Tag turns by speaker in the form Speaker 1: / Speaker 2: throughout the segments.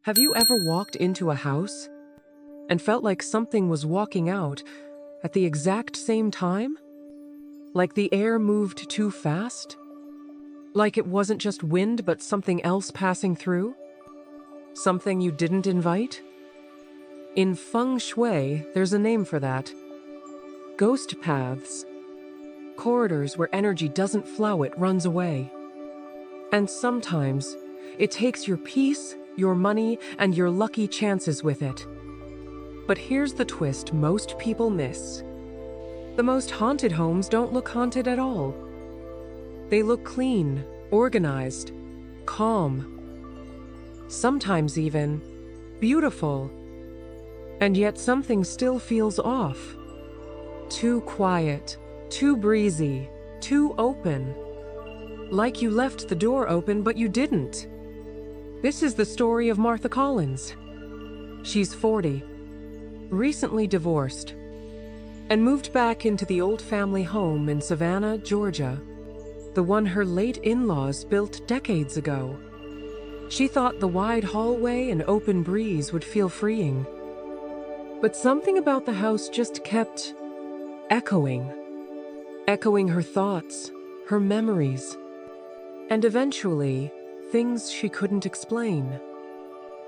Speaker 1: Have you ever walked into a house and felt like something was walking out at the exact same time? Like the air moved too fast? Like it wasn't just wind but something else passing through? Something you didn't invite? In Feng Shui, there's a name for that. Ghost paths. Corridors where energy doesn't flow, it runs away. And sometimes, it takes your peace, your money, and your lucky chances with it. But here's the twist most people miss. The most haunted homes don't look haunted at all. They look clean, organized, calm. Sometimes even beautiful. And yet something still feels off. Too quiet, too breezy, too open. Like you left the door open, but you didn't. This is the story of Martha Collins. She's 40, recently divorced, and moved back into the old family home in Savannah, Georgia, the one her late in-laws built decades ago. She thought the wide hallway and open breeze would feel freeing. But something about the house just kept echoing her thoughts, her memories, and eventually, things she couldn't explain.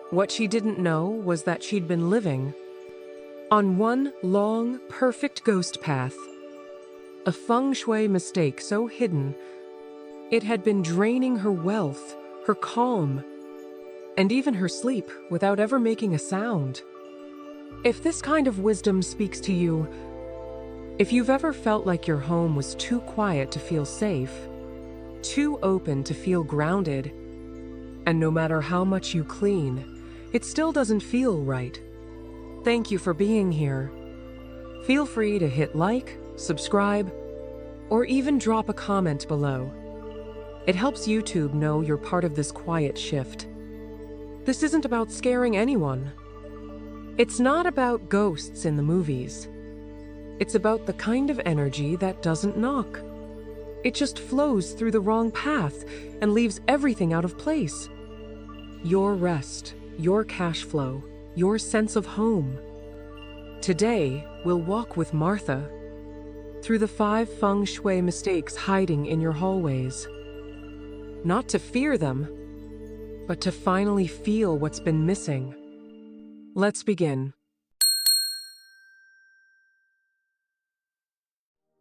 Speaker 1: What she didn't know was that she'd been living on one long, perfect ghost path. A feng shui mistake so hidden, it had been draining her wealth, her calm, and even her sleep without ever making a sound. If this kind of wisdom speaks to you, if you've ever felt like your home was too quiet to feel safe, too open to feel grounded, and no matter how much you clean, it still doesn't feel right, thank you for being here. Feel free to hit like, subscribe, or even drop a comment below. It helps YouTube know you're part of this quiet shift. This isn't about scaring anyone. It's not about ghosts in the movies. It's about the kind of energy that doesn't knock. It just flows through the wrong path and leaves everything out of place. Your rest, your cash flow, your sense of home. Today, we'll walk with Martha through the 5 feng shui mistakes hiding in your hallways. Not to fear them, but to finally feel what's been missing. Let's begin.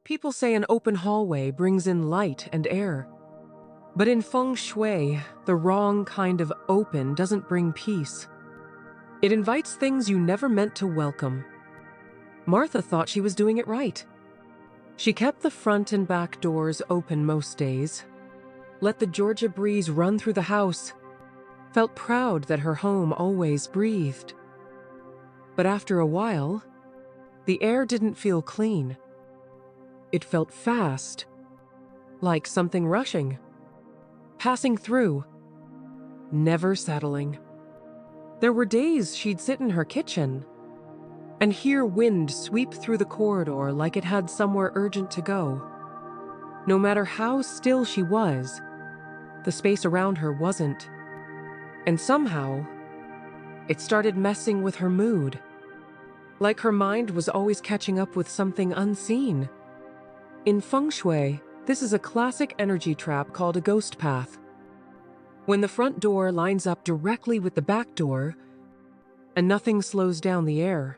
Speaker 1: People say an open hallway brings in light and air. But in feng shui, the wrong kind of open doesn't bring peace. It invites things you never meant to welcome. Martha thought she was doing it right. She kept the front and back doors open most days, let the Georgia breeze run through the house, felt proud that her home always breathed. But after a while, the air didn't feel clean. It felt fast, like something rushing, passing through, never settling. There were days she'd sit in her kitchen and hear wind sweep through the corridor like it had somewhere urgent to go. No matter how still she was, the space around her wasn't. And somehow, it started messing with her mood, like her mind was always catching up with something unseen. In feng shui, this is a classic energy trap called a ghost path. When the front door lines up directly with the back door, and nothing slows down the air,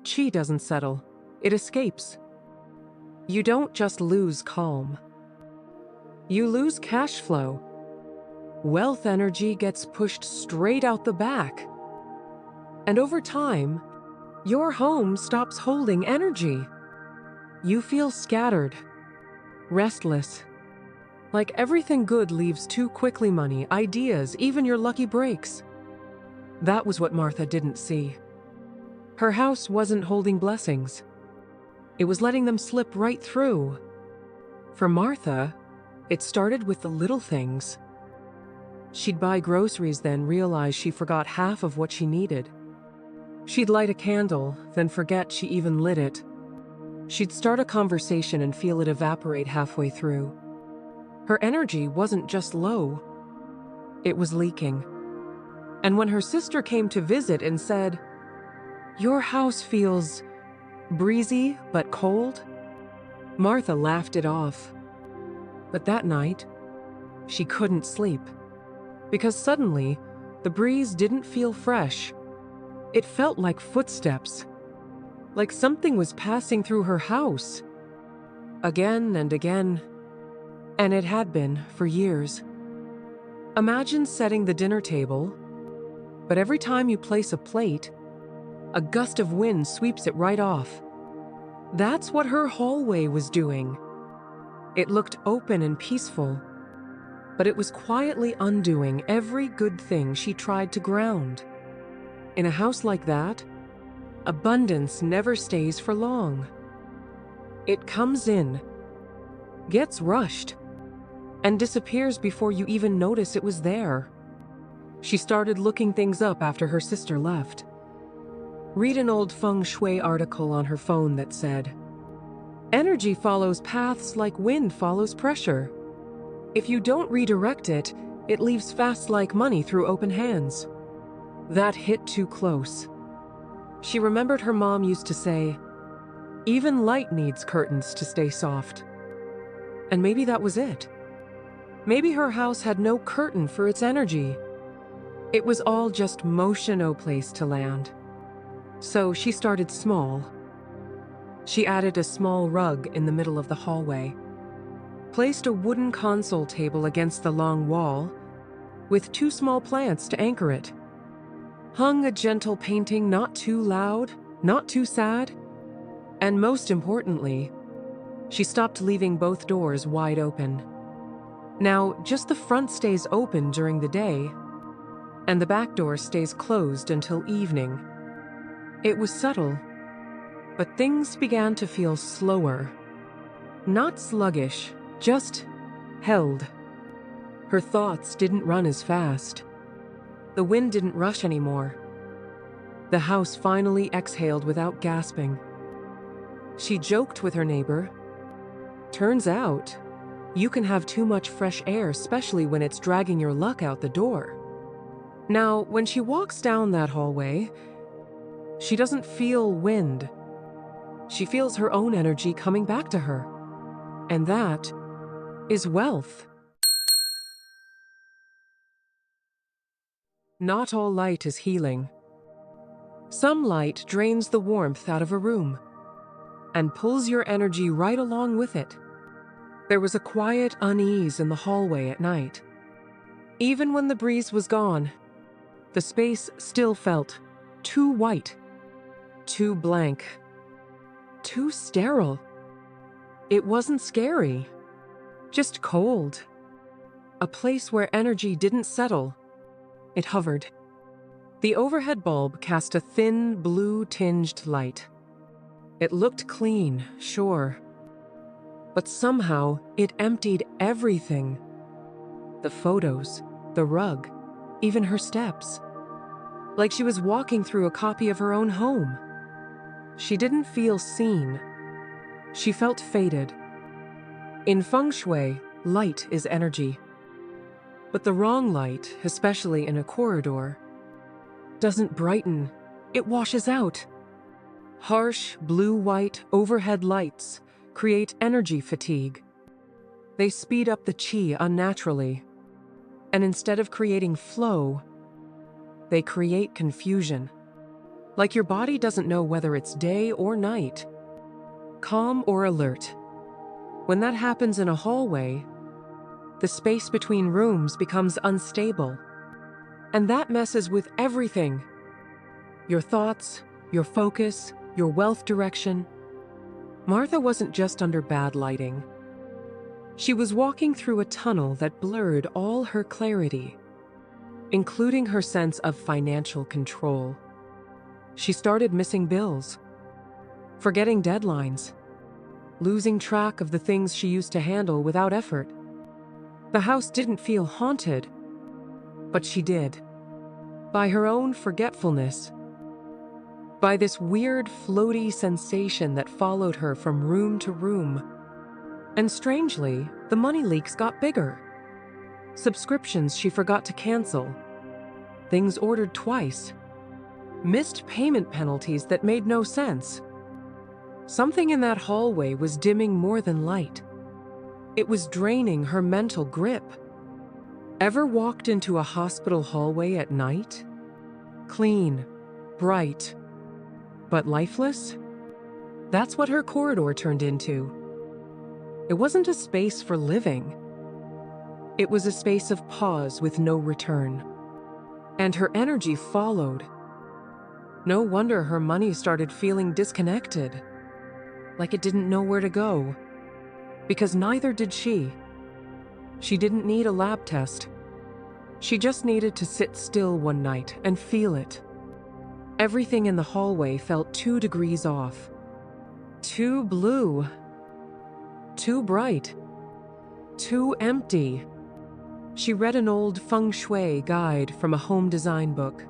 Speaker 1: qi doesn't settle, it escapes. You don't just lose calm. You lose cash flow. Wealth energy gets pushed straight out the back. And over time, your home stops holding energy. You feel scattered, restless, like everything good leaves too quickly: money, ideas, even your lucky breaks. That was what Martha didn't see. Her house wasn't holding blessings. It was letting them slip right through. For Martha, it started with the little things. She'd buy groceries, then realize she forgot half of what she needed. She'd light a candle, then forget she even lit it. She'd start a conversation and feel it evaporate halfway through. Her energy wasn't just low, it was leaking. And when her sister came to visit and said, "Your house feels breezy but cold," Martha laughed it off. But that night, she couldn't sleep, because suddenly, the breeze didn't feel fresh. It felt like footsteps, like something was passing through her house, again and again, and it had been for years. Imagine setting the dinner table, but every time you place a plate, a gust of wind sweeps it right off. That's what her hallway was doing. It looked open and peaceful, but it was quietly undoing every good thing she tried to ground. In a house like that, abundance never stays for long. It comes in, gets rushed, and disappears before you even notice it was there. She started looking things up after her sister left. Read an old Feng Shui article on her phone that said, "Energy follows paths like wind follows pressure. If you don't redirect it, it leaves fast like money through open hands." That hit too close. She remembered her mom used to say, "Even light needs curtains to stay soft." And maybe that was it. Maybe her house had no curtain for its energy. It was all just motion, no place to land. So she started small. She added a small rug in the middle of the hallway, placed a wooden console table against the long wall, with 2 small plants to anchor it, hung a gentle painting, not too loud, not too sad, and most importantly, she stopped leaving both doors wide open. Now, just the front stays open during the day, and the back door stays closed until evening. It was subtle, but things began to feel slower. Not sluggish, just held. Her thoughts didn't run as fast. The wind didn't rush anymore. The house finally exhaled without gasping. She joked with her neighbor, "Turns out, you can have too much fresh air, especially when it's dragging your luck out the door." Now, when she walks down that hallway, she doesn't feel wind. She feels her own energy coming back to her. And that is wealth. Not all light is healing. Some light drains the warmth out of a room and pulls your energy right along with it. There was a quiet unease in the hallway at night. Even when the breeze was gone, the space still felt too white, too blank, too sterile. It wasn't scary, just cold. A place where energy didn't settle. It hovered. The overhead bulb cast a thin, blue-tinged light. It looked clean, sure, but somehow it emptied everything. The photos, the rug, even her steps. Like she was walking through a copy of her own home. She didn't feel seen. She felt faded. In Feng Shui, light is energy. But the wrong light, especially in a corridor, doesn't brighten, it washes out. Harsh, blue-white overhead lights create energy fatigue. They speed up the qi unnaturally. And instead of creating flow, they create confusion. Like your body doesn't know whether it's day or night, calm or alert. When that happens in a hallway, the space between rooms becomes unstable. And that messes with everything. Your thoughts, your focus, your wealth direction. Martha wasn't just under bad lighting. She was walking through a tunnel that blurred all her clarity, including her sense of financial control. She started missing bills, forgetting deadlines, losing track of the things she used to handle without effort. The house didn't feel haunted, but she did. By her own forgetfulness. By this weird, floaty sensation that followed her from room to room. And strangely, the money leaks got bigger. Subscriptions she forgot to cancel. things ordered twice, missed payment penalties that made no sense. Something in that hallway was dimming more than light. It was draining her mental grip. Ever walked into a hospital hallway at night? Clean, bright, but lifeless? That's what her corridor turned into. It wasn't a space for living. It was a space of pause with no return. And her energy followed. No wonder her money started feeling disconnected, like it didn't know where to go. Because neither did she. She didn't need a lab test. She just needed to sit still one night and feel it. Everything in the hallway felt 2 degrees off. Too blue. Too bright. Too empty. She read an old Feng Shui guide from a home design book.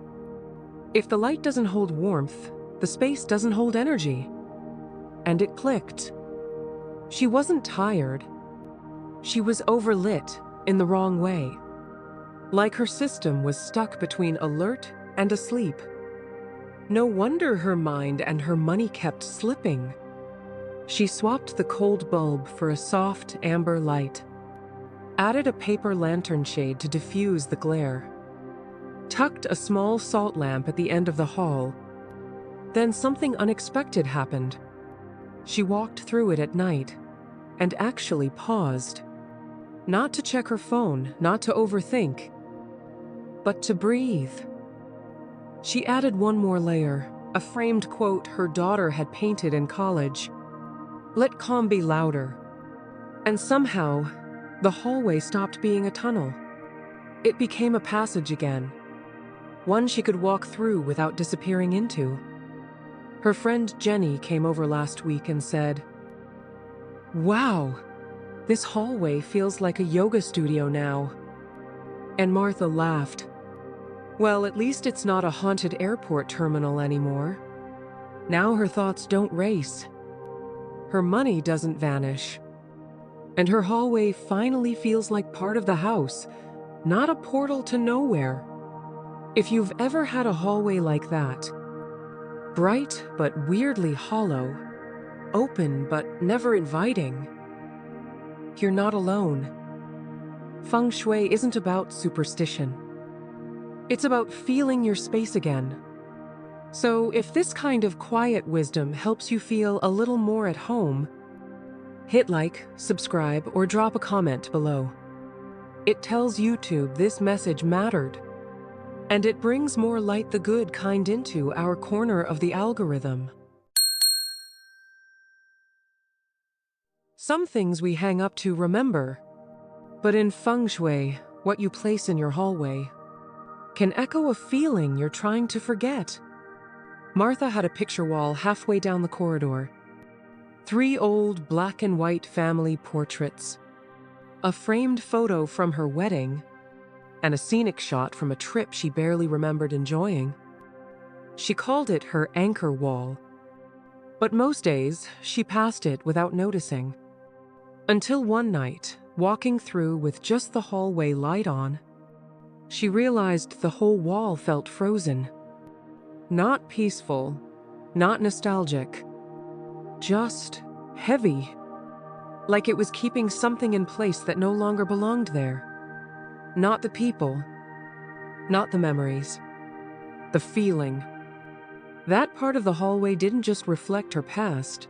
Speaker 1: If the light doesn't hold warmth, the space doesn't hold energy. And it clicked. She wasn't tired. She was overlit in the wrong way. Like her system was stuck between alert and asleep. No wonder her mind and her money kept slipping. She swapped the cold bulb for a soft amber light, added a paper lantern shade to diffuse the glare, tucked a small salt lamp at the end of the hall. Then something unexpected happened. She walked through it at night and actually paused. Not to check her phone, not to overthink, but to breathe. She added one more layer, a framed quote her daughter had painted in college. "Let calm be louder." And somehow, the hallway stopped being a tunnel. It became a passage again, one she could walk through without disappearing into. Her friend Jenny came over last week and said, "Wow, this hallway feels like a yoga studio now." And Martha laughed. Well, at least it's not a haunted airport terminal anymore. Now her thoughts don't race. Her money doesn't vanish. And her hallway finally feels like part of the house, not a portal to nowhere. If you've ever had a hallway like that, bright but weirdly hollow, open but never inviting, you're not alone. Feng Shui isn't about superstition. It's about feeling your space again. So if this kind of quiet wisdom helps you feel a little more at home, hit like, subscribe, or drop a comment below. It tells YouTube this message mattered, and it brings more light the good kind into our corner of the algorithm. Some things we hang up to remember, but in Feng Shui, what you place in your hallway can echo a feeling you're trying to forget. Martha had a picture wall halfway down the corridor. 3 old black and white family portraits, a framed photo from her wedding, and a scenic shot from a trip she barely remembered enjoying. She called it her anchor wall, but most days she passed it without noticing. Until one night, walking through with just the hallway light on, she realized the whole wall felt frozen. Not peaceful, not nostalgic, just heavy. Like it was keeping something in place that no longer belonged there. Not the people, not the memories, the feeling. That part of the hallway didn't just reflect her past.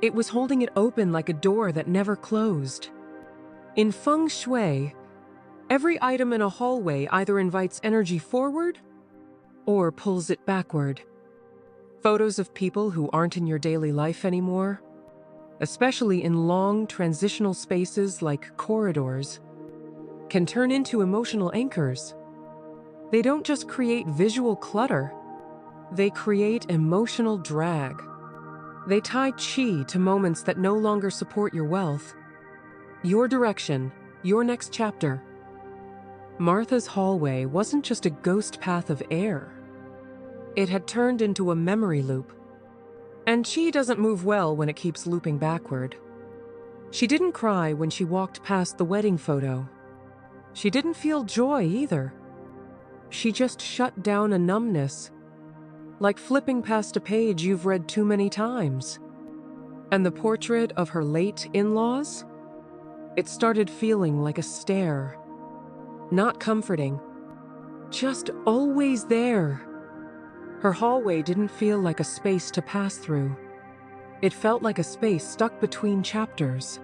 Speaker 1: It was holding it open like a door that never closed. In Feng Shui, every item in a hallway either invites energy forward or pulls it backward. Photos of people who aren't in your daily life anymore, especially in long transitional spaces like corridors, can turn into emotional anchors. They don't just create visual clutter, they create emotional drag. They tie chi to moments that no longer support your wealth, your direction, your next chapter. Martha's hallway wasn't just a ghost path of air. It had turned into a memory loop. And chi doesn't move well when it keeps looping backward. She didn't cry when she walked past the wedding photo. She didn't feel joy either. she just shut down a numbness, like flipping past a page you've read too many times. And the portrait of her late in-laws? It started feeling like a stare. Not comforting, just always there. Her hallway didn't feel like a space to pass through. It felt like a space stuck between chapters.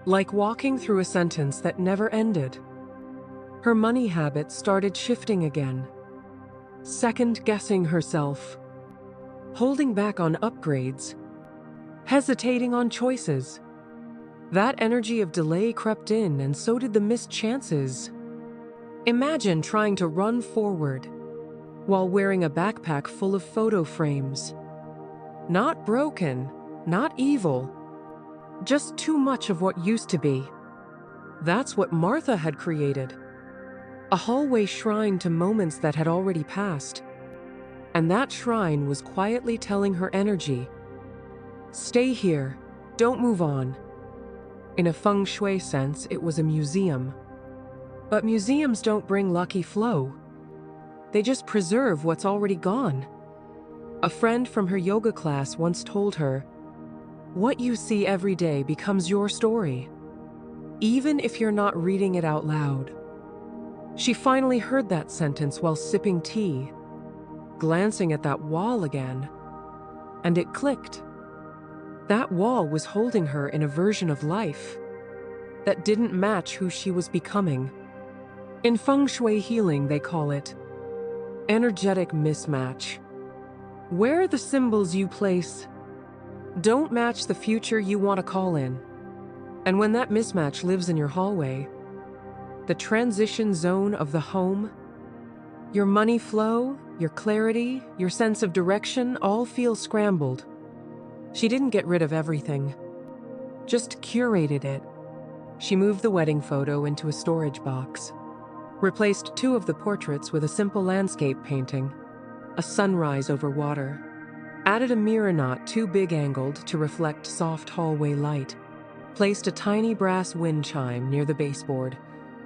Speaker 1: Like walking through a sentence that never ended. Her money habits started shifting again. Second-guessing herself. Holding back on upgrades. Hesitating on choices. That energy of delay crept in, and so did the missed chances. Imagine trying to run forward while wearing a backpack full of photo frames. Not broken, not evil, just too much of what used to be. That's what Martha had created. A hallway shrine to moments that had already passed. And that shrine was quietly telling her energy, "Stay here, don't move on." In a Feng Shui sense, it was a museum. But museums don't bring lucky flow. They just preserve what's already gone. A friend from her yoga class once told her, "What you see every day becomes your story, even if you're not reading it out loud." She finally heard that sentence while sipping tea, glancing at that wall again, and it clicked. That wall was holding her in a version of life that didn't match who she was becoming. In Feng Shui healing, they call it energetic mismatch, where the symbols you place don't match the future you want to call in. And when that mismatch lives in your hallway, the transition zone of the home, your money flow, your clarity, your sense of direction all feel scrambled. She didn't get rid of everything, just curated it. She moved the wedding photo into a storage box, replaced 2 of the portraits with a simple landscape painting, a sunrise over water, added a mirror knot too big angled to reflect soft hallway light, placed a tiny brass wind chime near the baseboard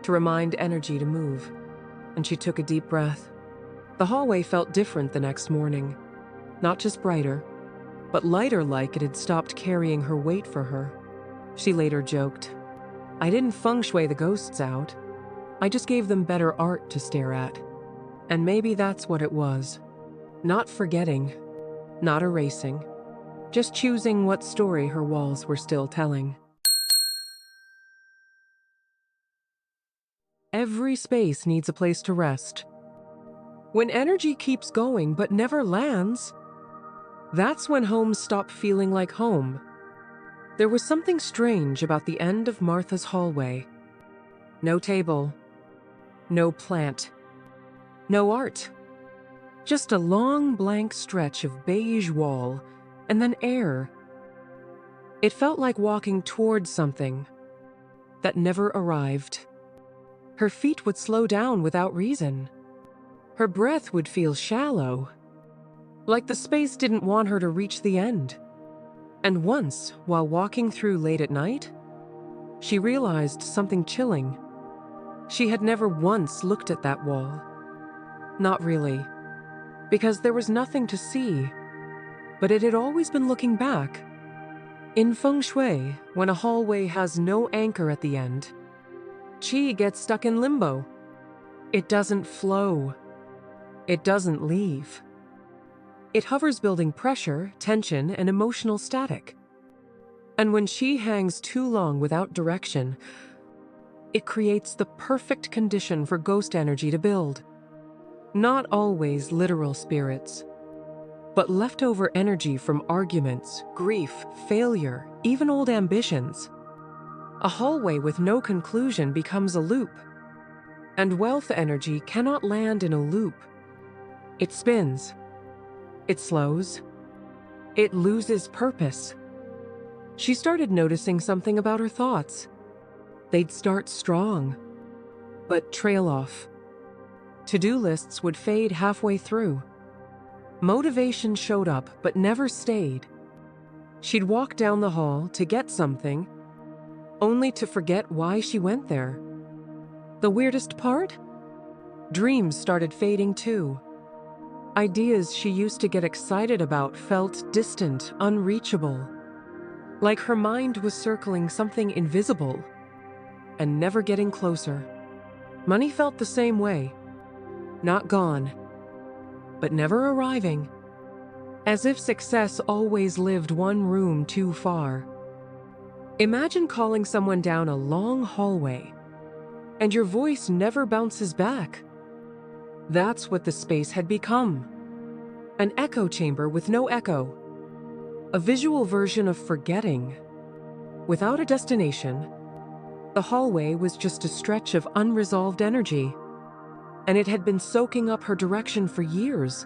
Speaker 1: to remind energy to move, and she took a deep breath. The hallway felt different the next morning, not just brighter, but lighter, like it had stopped carrying her weight for her. She later joked, "I didn't feng shui the ghosts out. I just gave them better art to stare at." And maybe that's what it was. Not forgetting, not erasing, just choosing what story her walls were still telling. Every space needs a place to rest. When energy keeps going but never lands, that's when homes stop feeling like home. There was something strange about the end of Martha's hallway. No table, no plant, no art. Just a long blank stretch of beige wall and then air. It felt like walking towards something that never arrived. Her feet would slow down without reason. Her breath would feel shallow, like the space didn't want her to reach the end. And once, while walking through late at night, she realized something chilling. She had never once looked at that wall. Not really, because there was nothing to see, but it had always been looking back. In Feng Shui, when a hallway has no anchor at the end, qi gets stuck in limbo. It doesn't flow. It doesn't leave. It hovers, building pressure, tension, and emotional static. And when qi hangs too long without direction, it creates the perfect condition for ghost energy to build. Not always literal spirits, but leftover energy from arguments, grief, failure, even old ambitions. A hallway with no conclusion becomes a loop, and wealth energy cannot land in a loop. It spins. It slows. It loses purpose. She started noticing something about her thoughts. They'd start strong, but trail off. To-do lists would fade halfway through. Motivation showed up, but never stayed. She'd walk down the hall to get something, only to forget why she went there. The weirdest part? Dreams started fading too. Ideas she used to get excited about felt distant, unreachable. Like her mind was circling something invisible and never getting closer. Money felt the same way. Not gone, but never arriving. As if success always lived one room too far. Imagine calling someone down a long hallway, and your voice never bounces back. That's what the space had become. An echo chamber with no echo. A visual version of forgetting. Without a destination, the hallway was just a stretch of unresolved energy, and it had been soaking up her direction for years.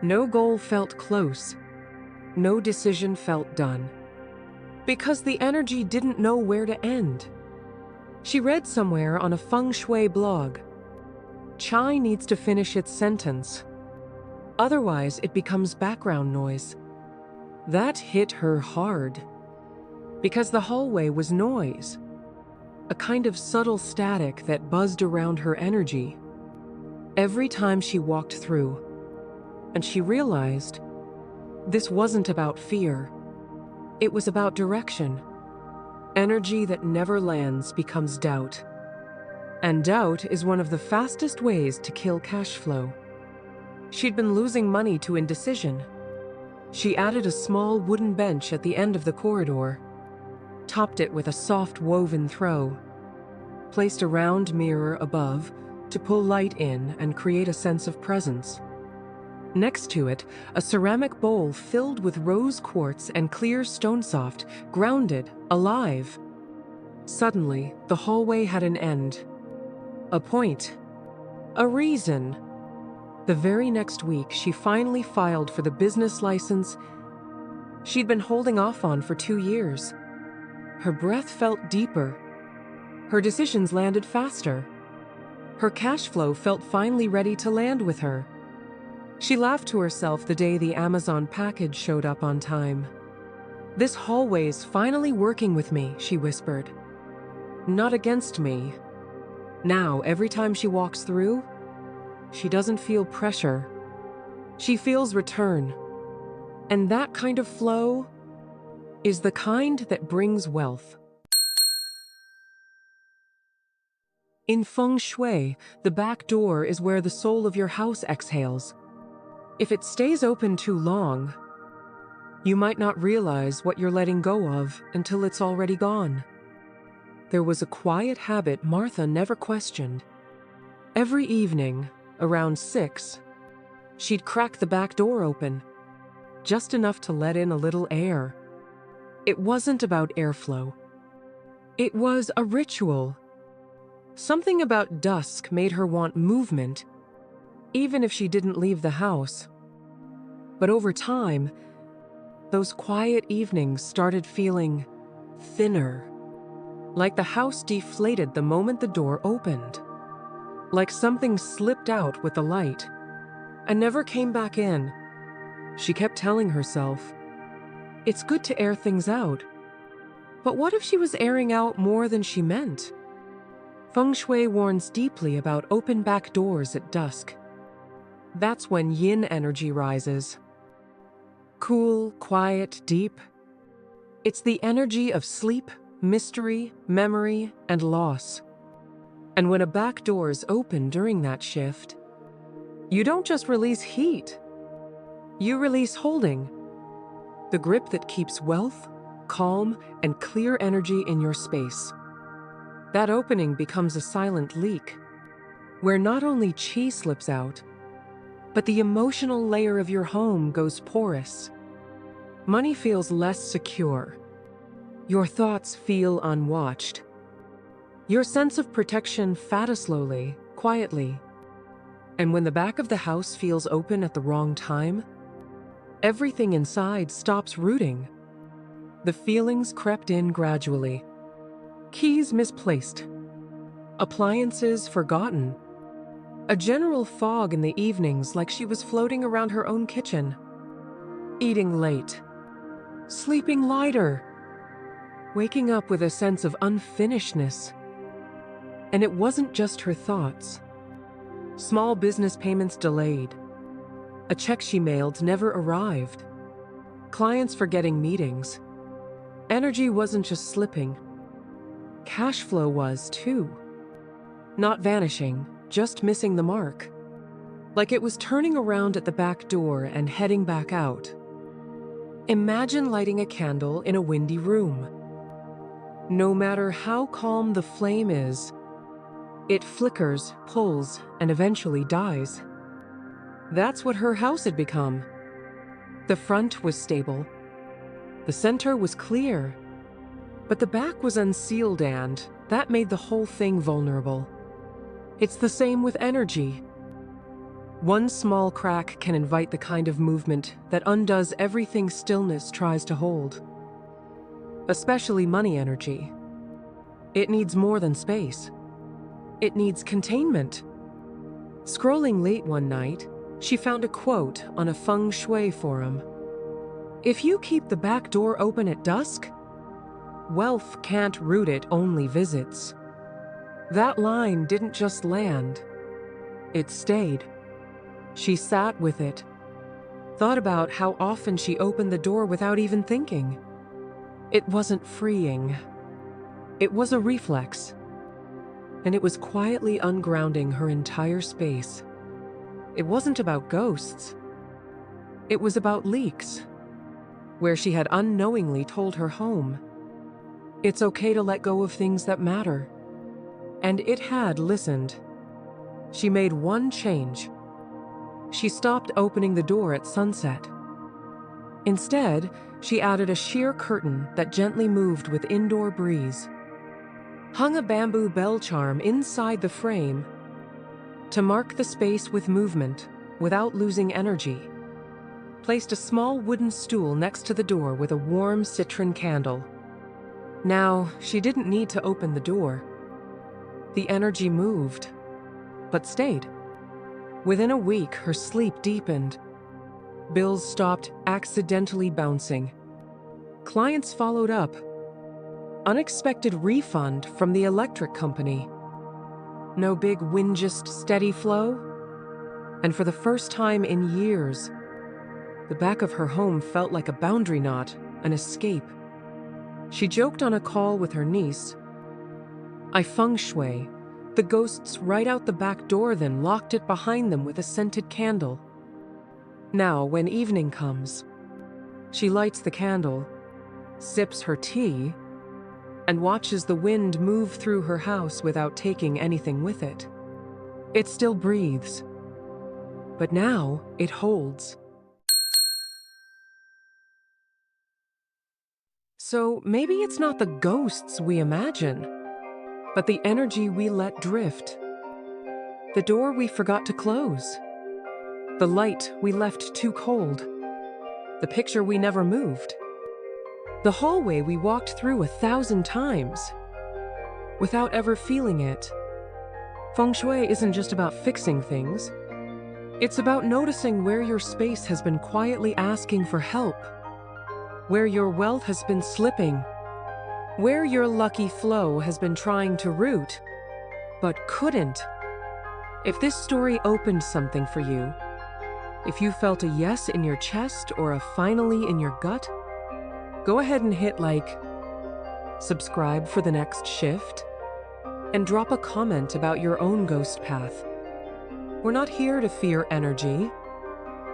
Speaker 1: No goal felt close. No decision felt done. Because the energy didn't know where to end. She read somewhere on a Feng Shui blog, chai needs to finish its sentence. Otherwise, it becomes background noise. That hit her hard. Because the hallway was noise. A kind of subtle static that buzzed around her energy. Every time she walked through. And she realized this wasn't about fear. It was about direction. Energy that never lands becomes doubt. And doubt is one of the fastest ways to kill cash flow. She'd been losing money to indecision. She added a small wooden bench at the end of the corridor, topped it with a soft woven throw, placed a round mirror above to pull light in and create a sense of presence. Next to it, a ceramic bowl filled with rose quartz and clear stone soft, grounded, alive. Suddenly, the hallway had an end. A point. A reason. The very next week, she finally filed for the business license she'd been holding off on for 2 years. Her breath felt deeper. Her decisions landed faster. Her cash flow felt finally ready to land with her. She laughed to herself the day the Amazon package showed up on time. "This hallway's finally working with me," she whispered. "Not against me." Now, every time she walks through, she doesn't feel pressure. She feels return. And that kind of flow is the kind that brings wealth. In Feng Shui, the back door is where the soul of your house exhales. If it stays open too long, you might not realize what you're letting go of until it's already gone. There was a quiet habit Martha never questioned. Every evening, around 6, she'd crack the back door open, just enough to let in a little air. It wasn't about airflow. It was a ritual. Something about dusk made her want movement, even if she didn't leave the house. But over time, those quiet evenings started feeling thinner. Like the house deflated the moment the door opened. Like something slipped out with the light and never came back in. She kept telling herself, it's good to air things out. But what if she was airing out more than she meant? Feng Shui warns deeply about open back doors at dusk. That's when yin energy rises. Cool, quiet, deep. It's the energy of sleep, mystery, memory, and loss. And when a back door is open during that shift, you don't just release heat. You release holding. The grip that keeps wealth, calm, and clear energy in your space. That opening becomes a silent leak, where not only chi slips out, but the emotional layer of your home goes porous. Money feels less secure. Your thoughts feel unwatched. Your sense of protection fattens slowly, quietly. And when the back of the house feels open at the wrong time, everything inside stops rooting. The feelings crept in gradually. Keys misplaced. Appliances forgotten. A general fog in the evenings, like she was floating around her own kitchen. Eating late. Sleeping lighter. Waking up with a sense of unfinishedness. And it wasn't just her thoughts. Small business payments delayed. A check she mailed never arrived. Clients forgetting meetings. Energy wasn't just slipping. Cash flow was, too. Not vanishing, just missing the mark. Like it was turning around at the back door and heading back out. Imagine lighting a candle in a windy room. No matter how calm the flame is, it flickers, pulls, and eventually dies. That's what her house had become. The front was stable. The center was clear. But the back was unsealed, and that made the whole thing vulnerable. It's the same with energy. One small crack can invite the kind of movement that undoes everything stillness tries to hold. Especially money energy. It needs more than space. It needs containment. Scrolling late one night, she found a quote on a Feng Shui forum. "If you keep the back door open at dusk, wealth can't root it, only visits." That line didn't just land. It stayed. She sat with it, thought about how often she opened the door without even thinking. It wasn't freeing. It was a reflex. And it was quietly ungrounding her entire space. It wasn't about ghosts. It was about leaks, where she had unknowingly told her home. It's okay to let go of things that matter. And it had listened. She made one change. She stopped opening the door at sunset. Instead, she added a sheer curtain that gently moved with indoor breeze. Hung a bamboo bell charm inside the frame to mark the space with movement without losing energy. Placed a small wooden stool next to the door with a warm citron candle. Now, she didn't need to open the door. The energy moved, but stayed. Within a week, her sleep deepened. Bills stopped accidentally bouncing. Clients followed up. Unexpected refund from the electric company. No big win, just steady flow. And for the first time in years, the back of her home felt like a boundary knot, an escape. She joked on a call with her niece, "I feng shui the ghosts right out the back door, then locked it behind them with a scented candle." Now, when evening comes, she lights the candle, sips her tea, and watches the wind move through her house without taking anything with it. It still breathes, but now it holds. So maybe it's not the ghosts we imagine, but the energy we let drift. The door we forgot to close. The light we left too cold. The picture we never moved. The hallway we walked through 1,000 times without ever feeling it. Feng Shui isn't just about fixing things. It's about noticing where your space has been quietly asking for help, where your wealth has been slipping, where your lucky flow has been trying to root, but couldn't. If this story opened something for you, if you felt a yes in your chest or a finally in your gut, go ahead and hit like, subscribe for the next shift, and drop a comment about your own ghost path. We're not here to fear energy.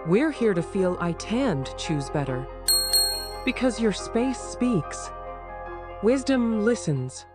Speaker 1: We're here to feel I can choose better. Because your space speaks. Wisdom listens.